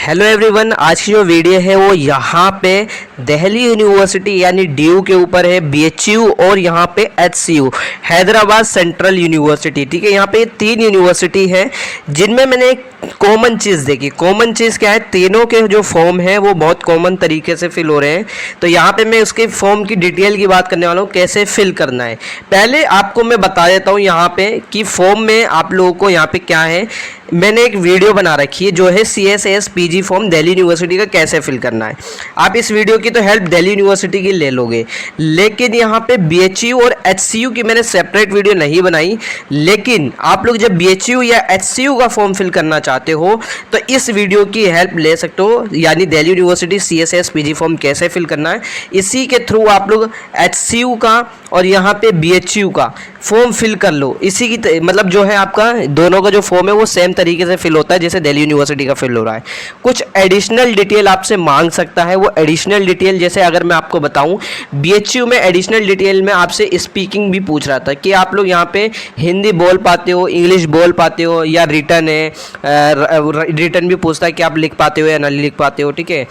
Hello everyone, आज की जो वीडियो है वो यहाँ पे दिल्ली यूनिवर्सिटी यानी डीयू के ऊपर है, बीएचयू और यहाँ पे एचसीयू हैदराबाद सेंट्रल यूनिवर्सिटी। ठीक है, यहाँ पे तीन यूनिवर्सिटी है जिनमें मैंने एक कॉमन चीज़ देखी। कॉमन चीज़ क्या है, तीनों के जो फॉर्म है वो बहुत कॉमन तरीके से फिल हो रहे हैं। तो यहाँ पे मैं उसके फॉर्म की डिटेल की बात करने वाला हूँ, कैसे फिल करना है। पहले आपको मैं बता देता हूँ यहाँ पे कि फॉर्म में आप लोगों को यहाँ पे क्या है, मैंने एक वीडियो बना रखी है जो है CSAS PG form Delhi university का कैसे फिल करना है। आप इस वीडियो की तो हेल्प दिल्ली यूनिवर्सिटी की ले लोगे, लेकिन यहाँ पे BHU और HCU की मैंने सेपरेट वीडियो नहीं बनाई। लेकिन आप लोग जब BHU या HCU का फॉर्म फिल करना चाहते हो तो इस वीडियो की हेल्प ले सकते हो, यानी Delhi university CSAS PG form कैसे फिल करना है। इसी के थ्रू आप लोग HCU का और यहाँ पे BHU का फॉर्म फिल कर लो। इसी की मतलब जो है आपका दोनों का जो फॉर्म है वो सेम तरीके से फिल होता है जैसे दिल्ली यूनिवर्सिटी का फिल हो रहा है। कुछ एडिशनल डिटेल आपसे मांग सकता है, वो एडिशनल डिटेल जैसे अगर मैं आपको बताऊं, BHU में एडिशनल डिटेल में आपसे स्पीकिंग भी पूछ रहा था कि आप लोग यहाँ पे हिंदी बोल पाते हो, इंग्लिश बोल पाते हो या रिटर्न है। रिटर्न भी पूछता है कि आप लिख पाते हो या नहीं लिख पाते हो। ठीक है,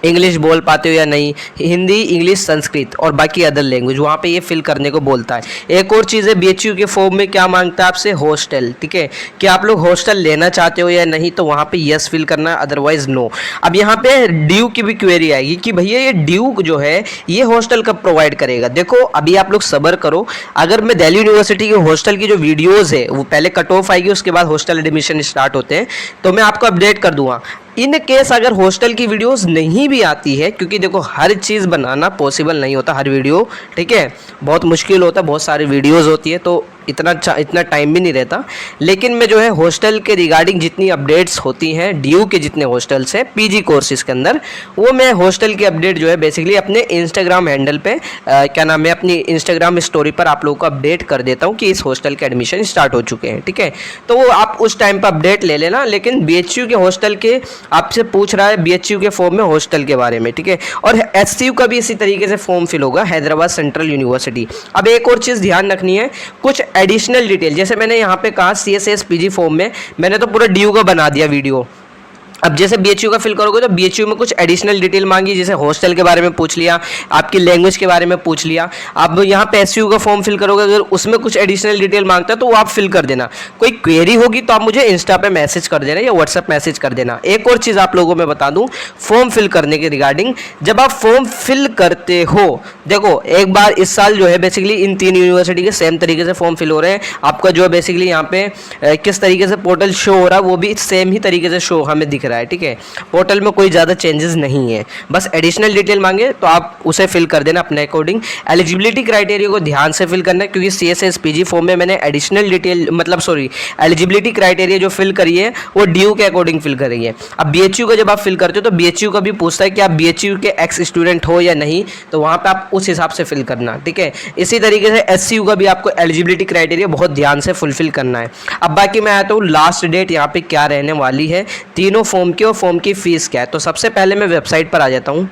इंग्लिश बोल पाते हो या नहीं, हिंदी, इंग्लिश, संस्कृत और बाकी अदर लैंग्वेज वहाँ पे ये फिल करने को बोलता है। एक और चीज़ है, BHU के फॉर्म में क्या मांगता है आपसे, हॉस्टल। ठीक है, कि आप लोग हॉस्टल लेना चाहते हो या नहीं, तो वहाँ पे यस फिल करना है, अदरवाइज नो। अब यहाँ पे ड्यू की भी क्वेरी आएगी कि भैया ये ड्यू जो है ये हॉस्टल कब प्रोवाइड करेगा। देखो अभी आप लोग सब्र करो, अगर मैं दिल्ली यूनिवर्सिटी के हॉस्टल की जो वीडियोज़ है वो पहले कट ऑफ आएगी, उसके बाद हॉस्टल एडमिशन स्टार्ट होते हैं, तो मैं आपको अपडेट कर दूंगा। इन केस अगर हॉस्टल की वीडियोस नहीं भी आती है, क्योंकि देखो हर चीज़ बनाना पॉसिबल नहीं होता, हर वीडियो, ठीक है, बहुत मुश्किल होता है, बहुत सारी वीडियोस होती है, तो इतना टाइम भी नहीं रहता। लेकिन मैं जो है हॉस्टल के रिगार्डिंग जितनी अपडेट्स होती हैं ड्यू के जितने हॉस्टल्स हैं PG कोर्सेज के अंदर, वो मैं हॉस्टल की अपडेट जो है बेसिकली अपने इंस्टाग्राम हैंडल पे क्या नाम है, अपनी इंस्टाग्राम स्टोरी पर आप लोगों को अपडेट कर देता हूँ कि इस हॉस्टल के एडमिशन स्टार्ट हो चुके हैं। ठीक है, तो वो आप उस टाइम पर अपडेट ले लेना। लेकिन BHU के हॉस्टल के आपसे पूछ रहा है, BHU के फॉर्म में हॉस्टल के बारे में। ठीक है, और HCU का भी इसी तरीके से फॉर्म फिल होगा, हैदराबाद सेंट्रल यूनिवर्सिटी। अब एक और चीज़ ध्यान रखनी है, कुछ एडिशनल डिटेल जैसे मैंने यहाँ पे कहा CSAS PG फॉर्म में मैंने तो पूरा ड्यू का बना दिया वीडियो। अब जैसे BHU का फिल करोगे तो BHU में कुछ एडिशनल डिटेल मांगी, जैसे हॉस्टल के बारे में पूछ लिया, आपकी लैंग्वेज के बारे में पूछ लिया। अब यहाँ पे HCU का फॉर्म फिल करोगे अगर उसमें कुछ एडिशनल डिटेल मांगता है तो वो आप फिल कर देना। कोई क्वेरी होगी तो आप मुझे इंस्टा पे मैसेज कर देना या व्हाट्सएप मैसेज कर देना। एक और चीज़ आप लोगों को मैं बता दूँ फॉर्म फिल करने के रिगार्डिंग, जब आप फॉर्म फिल करते हो, देखो एक बार इस साल जो है बेसिकली इन तीन यूनिवर्सिटी के सेम तरीके से फॉर्म फिल हो रहे हैं। आपका जो बेसिकली यहाँ पे किस तरीके से पोर्टल शो हो रहा है वो भी सेम ही तरीके से शो हमें दिख रहा है। ठीक है, पोर्टल में कोई ज़्यादा चेंजेस नहीं है, बस एडिशनल डिटेल मांगे तो आप उसे फिल कर देना अपने अकॉर्डिंग। एलिजिबिलिटी क्राइटेरिया को ध्यान से फिल करना है, क्योंकि CSAS PG फॉर्म में मैंने एडिशनल डिटेल एलिजिबिलिटी क्राइटेरिया जो फिल करी है वो ड्यू के अकॉर्डिंग फिल करी है। अब BHU का जब आप फिल करते हो तो BHU का भी पूछता है कि आप BHU के एक्स स्टूडेंट हो या नहीं, तो वहाँ पर आप उस हिसाब से फिल करना। ठीक है, इसी तरीके से HCU का भी आपको एलिजिबिलिटी क्राइटेरिया बहुत ध्यान से फुलफिल करना है। अब बाकी मैं आता हूँ लास्ट डेट यहाँ पे क्या रहने वाली है, तीनों फॉर्म की और फॉर्म की फीस क्या है। तो सबसे पहले मैं वेबसाइट पर आ जाता हूँ।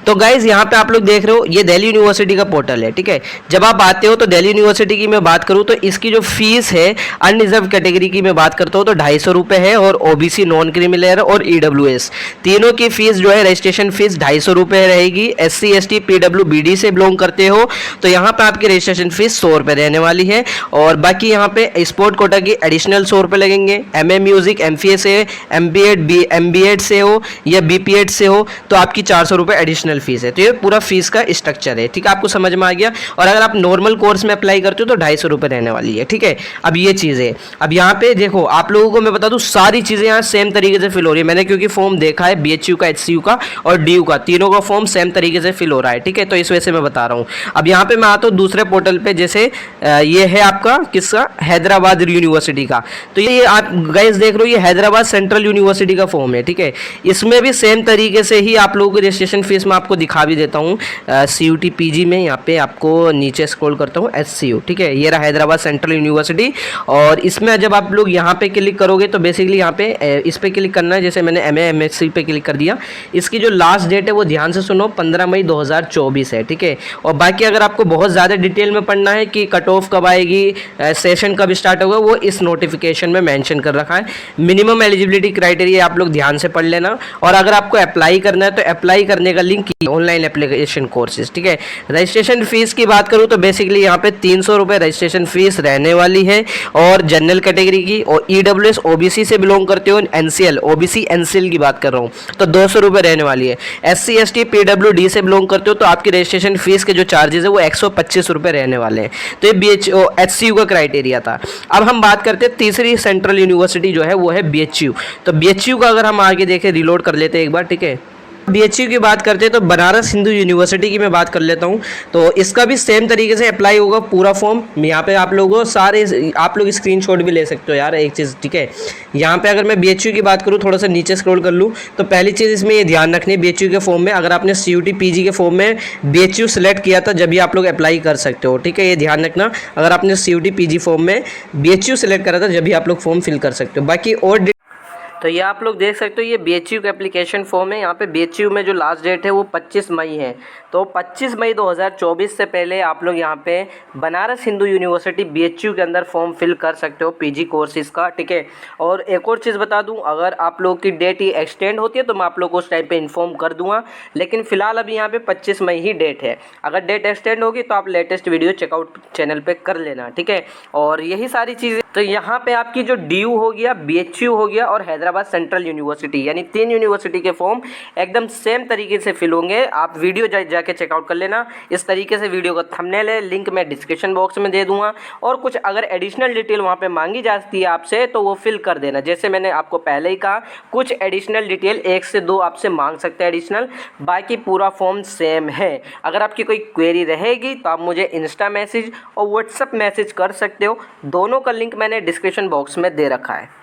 तो गाइज यहाँ पे आप लोग देख रहे हो ये दिल्ली यूनिवर्सिटी का पोर्टल है। ठीक है, जब आप आते हो तो दिल्ली यूनिवर्सिटी की मैं बात करूँ तो इसकी जो फीस है अनरिजर्व कैटेगरी की मैं बात करता हूँ तो 250 रुपये है, और OBC नॉन क्रीमी लेयर और EWS तीनों की फीस जो है रजिस्ट्रेशन फीस 250 रुपये रहेगी। SC ST PWBD से बिलोंग करते हो तो यहाँ पे आपकी रजिस्ट्रेशन फीस 100 रुपये रहने वाली है। और बाकी यहाँ पे स्पोर्ट कोटा की एडिशनल 100 रुपये लगेंगे। MA म्यूजिक MPA से, MBEd से हो या BPEd से हो तो आपकी 400 रुपये एडिशनल फीस है। तो ये पूरा फीस का स्ट्रक्चर है। ठीक है, आपको समझ में आ गया। और अगर आप नॉर्मल कोर्स में अप्लाई करते हो तो 250 रुपये रहने वाली है। ठीक है, अब ये चीज़ है। अब यहाँ पे देखो आप लोगों को मैं बता दूँ सारी चीज़ें यहाँ सेम तरीके से फिल हो रही है। मैंने क्योंकि फॉर्म देखा है BHU का, HCU का और DU का, तीनों का फॉर्म सेम तरीके से फिल हो रहा है। ठीक है, तो इस वजह से मैं बता रहा हूँ। अब यहाँ पे मैं आता हूँ दूसरे पोर्टल पे, जैसे ये है आपका किसका, हैदराबाद यूनिवर्सिटी का। तो ये आप गाइस देख रहे हो ये हैदराबाद सेंट्रल यूनिवर्सिटी का फॉर्म है। ठीक है, इसमें भी सेम तरीके से ही आप लोगों की रजिस्ट्रेशन फीस मैं आपको दिखा भी देता हूँ। CUT PG में यहाँ पे आपको नीचे स्क्रॉल करता हूँ HCU, ठीक है, ये रहा हैदराबाद सेंट्रल यूनिवर्सिटी। और इसमें जब आप लोग यहाँ पे क्लिक करोगे तो बेसिकली यहाँ पे इस पे क्लिक करना है, जैसे मैंने MA MSc पे क्लिक कर दिया। इसकी जो लास्ट डेट है वो ध्यान से सुनो, 15 मई 2024 है, ठीक है। और बाकी अगर आपको बहुत ज़्यादा डिटेल में पढ़ना है कि कट ऑफ कब आएगी, सेशन कब स्टार्ट होगा, वो इस नोटिफिकेशन में मेंशन कर रखा है। मिनिमम एलिजिबिलिटी क्राइटेरिया आप लोग ध्यान से पढ़ लेना। और अगर आपको अप्लाई करना है तो अप्लाई करने का लिंक ऑनलाइन एप्लीकेशन कोर्सेज, ठीक है। रजिस्ट्रेशन फीस की बात करूँ तो बेसिकली यहाँ पे 300 रुपये रजिस्ट्रेशन फीस रहने वाली है। और जनरल कैटेगरी की और EWS OBC से बिलोंग करते हो, NCL OBC NCL की बात कर रहा हूँ तो 200 रुपये रहने वाली है। SC ST PWD से बिलोंग करते हो तो आपकी रजिस्ट्रेशन फीस के जो चार्जेस है वो 125 रुपये रहने वाले हैं। तो ये HCU का क्राइटेरिया था। अब हम बात करते हैं तीसरी सेंट्रल यूनिवर्सिटी जो है वो है BHU। तो BHU का अगर हम आगे देखें, रिलोड कर लेते हैं एक बार, ठीक है। BHU की बात करते हैं तो बनारस हिंदू यूनिवर्सिटी की मैं बात कर लेता हूँ। तो इसका भी सेम तरीके से अप्लाई होगा पूरा फॉर्म। यहाँ पे आप लोगों सारे आप लोग स्क्रीनशॉट भी ले सकते हो यार एक चीज़, ठीक है। यहाँ पे अगर मैं BHU की बात करूँ, थोड़ा सा नीचे स्क्रॉल कर लूँ तो पहली चीज़ इसमें ये ध्यान रखनी है, BHU के फॉर्म में अगर आपने CUT PG के फॉर्म में BHU सेलेक्ट किया था जब भी आप लोग अप्लाई कर सकते हो, ठीक है। ये ध्यान रखना, अगर आपने CUT PG फॉर्म में BHU सेलेक्ट करा था जब भी आप लोग फॉर्म फिल कर सकते हो। बाकी और तो ये आप लोग देख सकते हो, ये BHU का एप्लीकेशन फॉर्म है। यहाँ पे BHU में जो लास्ट डेट है वो 25 मई है। तो 25 मई 2024 से पहले आप लोग यहाँ पे बनारस हिंदू यूनिवर्सिटी BHU के अंदर फॉर्म फिल कर सकते हो PG कोर्सेज का, ठीक है। और एक और चीज़ बता दूँ, अगर आप लोग की डेट ही एक्सटेंड होती है तो मैं आप लोग को उस टाइम पे इन्फॉर्म कर दूँगा, लेकिन फिलहाल अभी यहाँ पे 25 मई ही डेट है। अगर डेट एक्सटेंड होगी तो आप लेटेस्ट वीडियो चेकआउट चैनल पर कर लेना, ठीक है। और यही सारी चीज़ें, तो यहाँ पे आपकी जो DU हो गया, BHU हो गया और हैदराबाद सेंट्रल यूनिवर्सिटी, यानी 3 यूनिवर्सिटी के फॉर्म एकदम सेम तरीके से फिल होंगे। आप वीडियो जाके चेकआउट कर लेना। इस तरीके से वीडियो का थंबनेल है, लिंक मैं डिस्क्रिप्शन बॉक्स में दे दूंगा। और कुछ अगर एडिशनल डिटेल वहाँ पे मांगी जाती है आपसे तो वो फिल कर देना। जैसे मैंने आपको पहले ही कहा, कुछ एडिशनल डिटेल 1 से 2 आपसे मांग सकते हैं एडिशनल, बाकी पूरा फॉर्म सेम है। अगर आपकी कोई क्वेरी रहेगी तो आप मुझे इंस्टा मैसेज और व्हाट्सअप मैसेज कर सकते हो। दोनों का लिंक मैंने डिस्क्रिप्शन बॉक्स में दे रखा है।